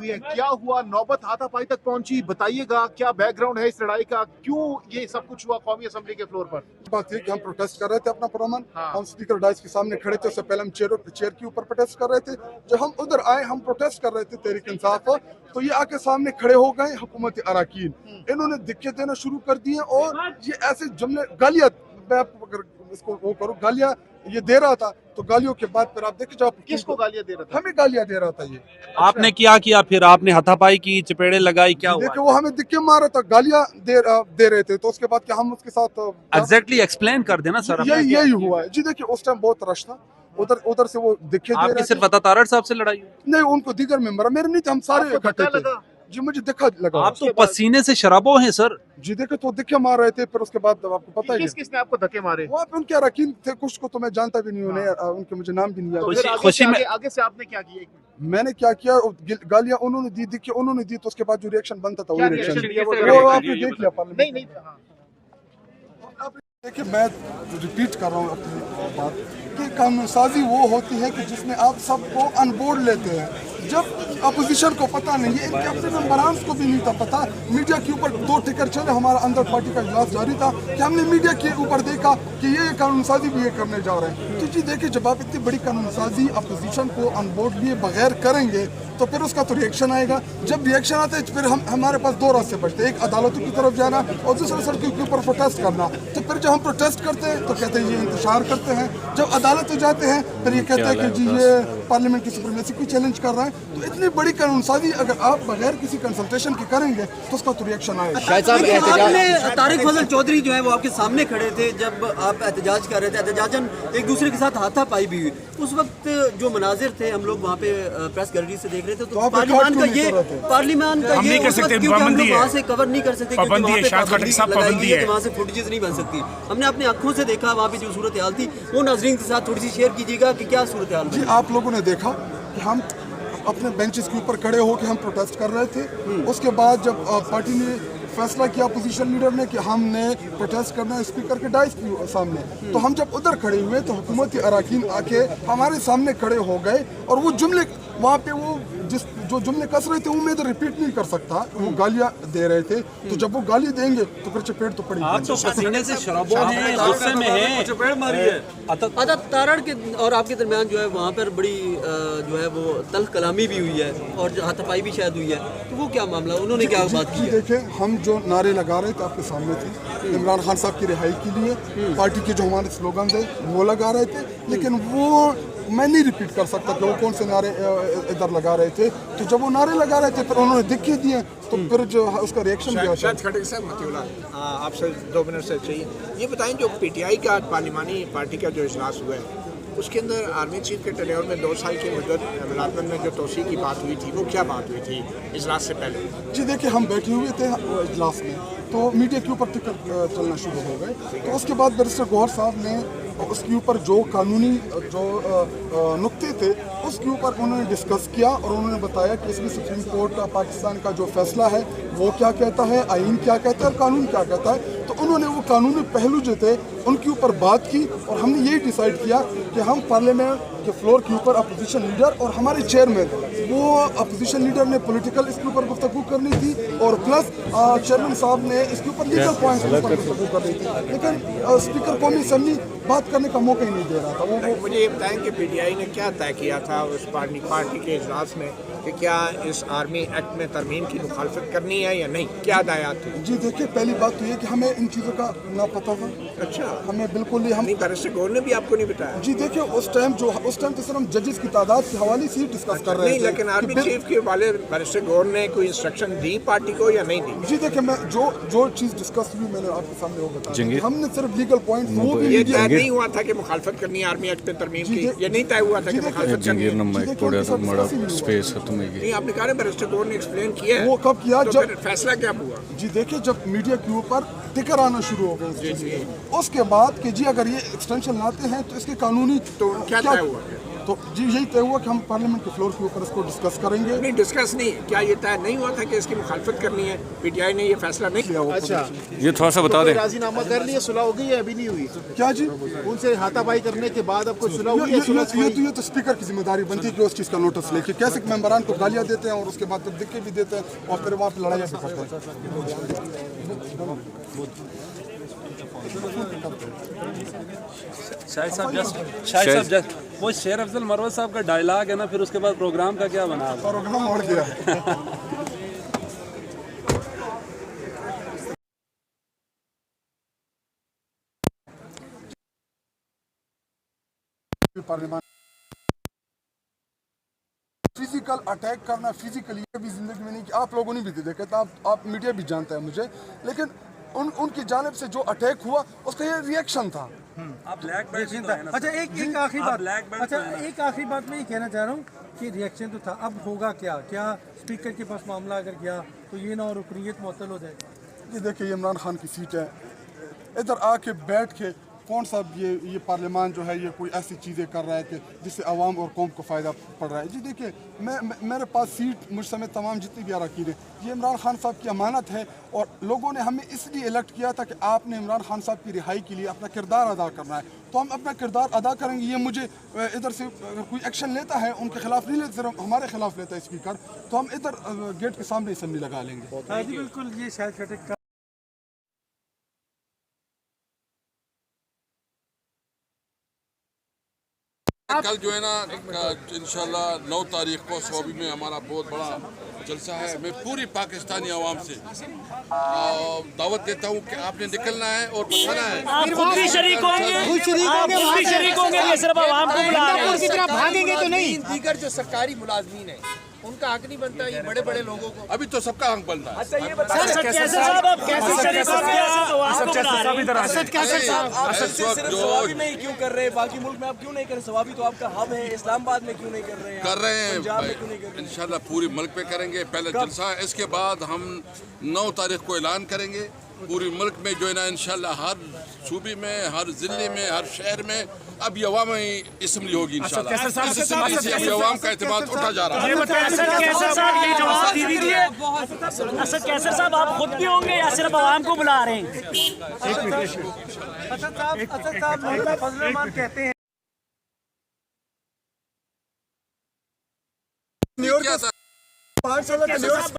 हुई है, क्या हुआ, नौबत हाथापाई तक पहुंची, बताइएगा क्या बैकग्राउंड है इस लड़ाई का, क्यों ये सब कुछ हुआ कौमी असेंबली के फ्लोर पर। बात थी कि हम प्रोटेस्ट कर रहे थे अपना पुरअमन। हाँ। हम स्पीकर डाइस के सामने खड़े थे, उससे पहले हम चेयर के ऊपर प्रोटेस्ट कर रहे थे। जब हम उधर आए, हम प्रोटेस्ट कर रहे थे तहरीक इंसाफ, तो ये आके सामने खड़े हो गए हुकूमती अराकीन। इन्होंने दिक्कत देना शुरू कर दिए और ये ऐसे जुमले गालियां, मैं अगर इसको वो करूँ, गालियां ये दे रहा था, तो गालियों के बाद फिर आप देखे जब किसको गालियां दे रहा था? हमें गालियां दे रहा था ये। आपने क्या किया फिर? आपने हाथापाई की, चपेड़े लगाई, क्या हुआ? देखिए वो हमें दिक्कत मार रहा था, गालियां दे रहे थे, तो उसके बाद क्या हम उसके साथ एग्जैक्टली एक्सप्लेन कर देना सर। यही हुआ है जी। देखिए उस टाइम बहुत रश था, उधर से वो दिखे दे आपकी रहे सिर्फ थे। अता तारड़ साहब से लड़ाई हुई? नहीं, उनको दीगर मेंबर, मेरे नहीं थे, हम सारे आपको इकट्ठे धक्का थे लगा? जी। मुझे धक्का लगा। आप तो पसीने से शराबो हैं सर। जी देखे तो धक्के मार रहे थे, फिर उसके बाद आपको पता ही है किसने आपको धक्के मारे? वहाँ पे उनके अरकान थे, कुछ को तो मैं जानता भी नहीं, उन्हें उनके मुझे नाम भी नहीं तो याद। फिर खुशी में आगे से आपने क्या किया? एक मिनट। मैंने क्या किया, गालियां उन्होंने दी, देखिए उन्होंने दी, तो उसके बाद जो रिएक्शन बनता था क्या वो रिएक्शन reaction दिया वो वो आपने देख लिया नहीं नहीं हाँ। देखिए मैं रिपीट कर रहा हूँ अपनी बात कि कानून साजी वो होती है कि जिसमें आप सबको अनबोर्ड लेते हैं। जब अपोजिशन को पता नहीं है, इनके अपने मेंबरान को भी नहीं था पता, मीडिया के ऊपर 2 टिकर चले, हमारा अंदर पार्टी का इजलास जारी था कि हमने मीडिया के ऊपर देखा कि ये कानून साजी भी ये करने जा रहे हैं। तो जी देखिए, जब आप इतनी बड़ी कानून साजी अपोजिशन को अनबोर्ड लिए बगैर करेंगे तो फिर उसका तो रिएक्शन आएगा। जब रिएक्शन आते हैं फिर हमारे पास 2 रास्ते बचते हैं, एक अदालतों की तरफ जाना और दूसरा सड़कों के ऊपर प्रोटेस्ट करना। तो फिर जब हम प्रोटेस्ट करते हैं तो कहते हैं ये इंतशार करते हैं, जब अदालत में जाते हैं फिर ये कहते हैं कि जी ये पार्लियामेंट की सुप्रीमेसी को चैलेंज कर रहा है। तो इतनी बड़ी कानून साजी अगर आप बगैर किसी कंसल्टेशन के करेंगे तो उसका तो रिएक्शन आएगा। आपने तारिक फजल चौधरी जो है वो आपके सामने खड़े थे जब आप एहतजाज कर रहे थे, एहतजाजन एक दूसरे के साथ हाथापाई भी हुई। उस वक्त जो मनाजिर थे हम लोग वहाँ पे प्रेस गैलरी से देख रहे थे, तो पार्लियामान का ये क्योंकि हम लोग वहाँ से कवर नहीं कर सकते क्योंकि वहाँ पे पाबंदी लगाई गई है, वहाँ से फुटेजेस नहीं बन सकती। हमने अपनी आंखों से देखा वहाँ पे जो सूरत हाल थी, वो नाजरीन के साथ थोड़ी सी शेयर कीजिएगा कि क्या सूरत हाल जी। आप लोगों ने देखा कि हम अपने बेंचेस के ऊपर खड़े होकर हम प्रोटेस्ट कर रहे थे। उसके बाद जब पार्टी ने फैसला किया अपोजिशन लीडर ने कि हमने प्रोटेस्ट करना है स्पीकर के डाइस के सामने, तो हम जब उधर खड़े हुए तो हुकूमती अराकीन आके हमारे सामने खड़े हो गए और वो जुमले वहाँ पे वो जो जुमले कस रहे थे वो मैं इधर रिपीट नहीं कर सकता, वो गालियाँ दे रहे थे। तो जब वो गाली देंगे तो फिर चपेट तो पड़ेगी। आप तो पसीने से शराबो हैं, गुस्से में हैं, चपेट मारी है। अता तारड़ के और आपके दरमियान जो है वहाँ पर बड़ी जो है वो तल्ख कलामी भी हुई है और हाथापाई भी शायद हुई है, तो वो क्या मामला, उन्होंने क्या बात की है? देखिए हम जो नारे लगा रहे थे आपके सामने थे, इमरान खान साहब की रिहाई के लिए पार्टी के जो हमारे स्लोगन थे वो लगा रहे थे, लेकिन वो मैं नहीं रिपीट कर सकता कि वो कौन से नारे इधर लगा रहे थे। तो जब वो नारे लगा रहे थे फिर उन्होंने दिखे दिए, तो फिर जो उसका रिएक्शन भी आपसे 2 मिनट से चाहिए। ये बताएं जो पीटीआई का पार्लिमानी पार्टी का जो इजलास हुआ है उसके अंदर आर्मी चीफ के टेन्योर में 2 साल की मुद्दत मुलाजमत में जो तोसी की बात हुई थी, वो क्या बात हुई थी इजलास से पहले? जी देखिए, हम बैठे हुए थे इजलास में तो मीडिया के ऊपर टिकट चलना शुरू हो गए। तो उसके बाद बैरिस्टर गौहर साहब ने उसके ऊपर जो कानूनी जो नुक्ते थे उसके ऊपर उन्होंने डिस्कस किया और उन्होंने बताया कि इसमें सुप्रीम कोर्ट पाकिस्तान का जो फैसला है वो क्या कहता है, आइन क्या कहता है और कानून क्या कहता है। तो उन्होंने वो कानूनी पहलू जो थे उनके ऊपर बात की और हमने यही डिसाइड किया कि हम पार्लियामेंट के फ्लोर के ऊपर अपोजिशन लीडर और हमारे चेयरमैन, वो अपोजिशन लीडर ने पॉलिटिकल इसके ऊपर गुफ्तगू करनी थी और प्लस चेयरमैन साहब ने इसके ऊपर लीगल पॉइंट्स के ऊपर गुफ्तगू करनी थी, लेकिन स्पीकर कौमी असेंबली बात करने का मौका ही नहीं दे रहा था। वो मुझे ये बताएं कि पीटीआई ने क्या तय किया था उस पार्टी के इजलास में कि क्या इस आर्मी एक्ट में तरमीम की मुखालफत करनी है या नहीं, क्या हदायत थी? जी देखिए, पहली बात तो ये कि हमें इन चीज़ों का ना पता था। अच्छा, हमें बिल्कुल ही हम बैरिस्टर गौहर ने भी आपको नहीं बताया? जी देखिए, उस टाइम तो सिर्फ हम जजेस की तादाद के हवाले से ही डिस्कस कर रहे थे। लेकिन आर्मी चीफ के वाले बैरिस्टर गौहर ने कोई इंस्ट्रक्शन दी पार्टी को या नहीं दी? जी देखिए, मैं जो चीज़ डिस्कस हुई मैंने आपके सामने वो बताया। हमने सिर्फ लीगल पॉइंट वो भी ये तय नहीं हुआ था कि मुखालफत करनी है आर्मी एक्ट पे तरमीम की, ये नहीं तय हुआ था कि मुखालफत करनी है। नहीं, आपने कहा बैरिस्टर गौहर ने एक्सप्लेन किया है। वो कब किया? तो जब फैसला क्या हुआ? जी देखिए, जब मीडिया के ऊपर टिकर आना शुरू हो गए उसके बाद कि जी अगर ये एक्सटेंशन लाते हैं तो इसके कानूनी तो क्या तय हुआ? तो जी यही तय हुआ कि हम पार्लियामेंट के फ्लोर के ऊपर इसको डिस्कस करेंगे। नहीं, डिस्कस नहीं, क्या ये तय नहीं हुआ था कि इसकी मुखालफत करनी है? पीटीआई ने ये फैसला नहीं लिया। अच्छा, ये थोड़ा सा बता दें। राजीनामा कर लिया, सुलह हो गई है अभी नहीं हुई? क्या जी? उनसे हाथापाई करने के बाद अब कुछ सुलह हुई है? ये तो स्पीकर की जिम्मेदारी बनती है कि उस चीज़ का नोटिस लेके कैसे मेंबरान को गालियाँ देते हैं और उसके बाद फिर दिक्कत भी देते हैं और फिर वहाँ पर लड़ाइयाँ भी करते हैं। शाहिद साहब जस्ट वो शेर अफजल मरवत साहब का डायलॉग है ना, फिर उसके बाद प्रोग्राम का क्या बना? प्रोग्राम उड़ गया। पार्लियामेंट फिजिकल अटैक करना, फिजिकली ये भी जिंदगी में नहीं कि आप लोगों ने भी देखा था, आप मीडिया भी जानता है मुझे, लेकिन उनकी जानिब से जो अटैक हुआ उसका ये रिएक्शन था। आप ब्लैक बेल्ट तो है ना? अच्छा एक आखिरी बात, ब्लैक बेल्ट अच्छा तो है ना? एक आखिरी बात मैं ये कहना चाह रहा हूँ कि रिएक्शन तो था, अब होगा क्या? क्या स्पीकर के पास मामला अगर गया तो ये ना और रुकनीयत मुअत्तल हो जाएगी? ये देखिए, इमरान खान की सीट है, इधर आके बैठ के कौन सा ये पार्लियामान जो है ये कोई ऐसी चीज़ें कर रहा है कि जिससे आवाम और कौम को फ़ायदा पड़ रहा है। जी देखिए, मेरे पास सीट मुझ समेत तमाम जितनी भी अरकान है, ये इमरान खान साहब की अमानत है और लोगों ने हमें इसलिए इलेक्ट किया था कि आपने इमरान खान साहब की रिहाई के लिए अपना किरदार अदा करना है, तो हम अपना किरदार अदा करेंगे। ये मुझे इधर से कोई एक्शन लेता है उनके खिलाफ नहीं लेता, सिर्फ हमारे खिलाफ लेता है स्पीकर, तो हम इधर गेट के सामने असम्बली लगा लेंगे। हाँ जी बिल्कुल, ये शायद खटक का कल जो है ना इंशाल्लाह 9 तारीख को सौबी में हमारा बहुत बड़ा जलसा है। मैं पूरी पाकिस्तानी आवाम से दावत देता हूँ कि आपने निकलना है और बताना है। आप खुद भी शरीक होंगे, आप खुद भी शरीक होंगे, ये सिर्फ आवाम को बुला रहे हैं। की तरफ भागेंगे तो नहीं। दीगर जो सरकारी मुलाजमीन है उनका हक नहीं बनता ये बड़े बड़े लोगों को? अभी तो सबका हक बनता है। सर कैसर साहब, आप कैसे शरीक होंगे? आप बुला रहे हैं। असद कैसर साहब, असद सिर्फ सवाबी में ही क्यों कर रहे हैं? बाकी मुल्क में आप क्यों नहीं कर रहे? सवाबी तो आपका हब है, इस्लामाबाद में क्यों नहीं कर रहे हैं? कर रहे हैं इंशाल्लाह, पूरी मुल्क पे करेंगे। पहले जलसा है, इसके बाद हम 9 तारीख को ऐलान करेंगे पूरी मुल्क में जो है ना इंशाल्लाह, हर सूबे में, हर जिले में, हर शहर में अब ये अवामी असम्बली होगी इंशाल्लाह। इस असम्बली से अभी अवाम का एतमाद उठा जा रहा है। असद कैसर साहब ये जवाब दे दीजिए। असद कैसर साहब, आप खुद भी होंगे या सिर्फ आवाम को बुला रहे हैं? असद साहब मोहल्ला फजल रहमान कहते हैं क्या था? 5 साल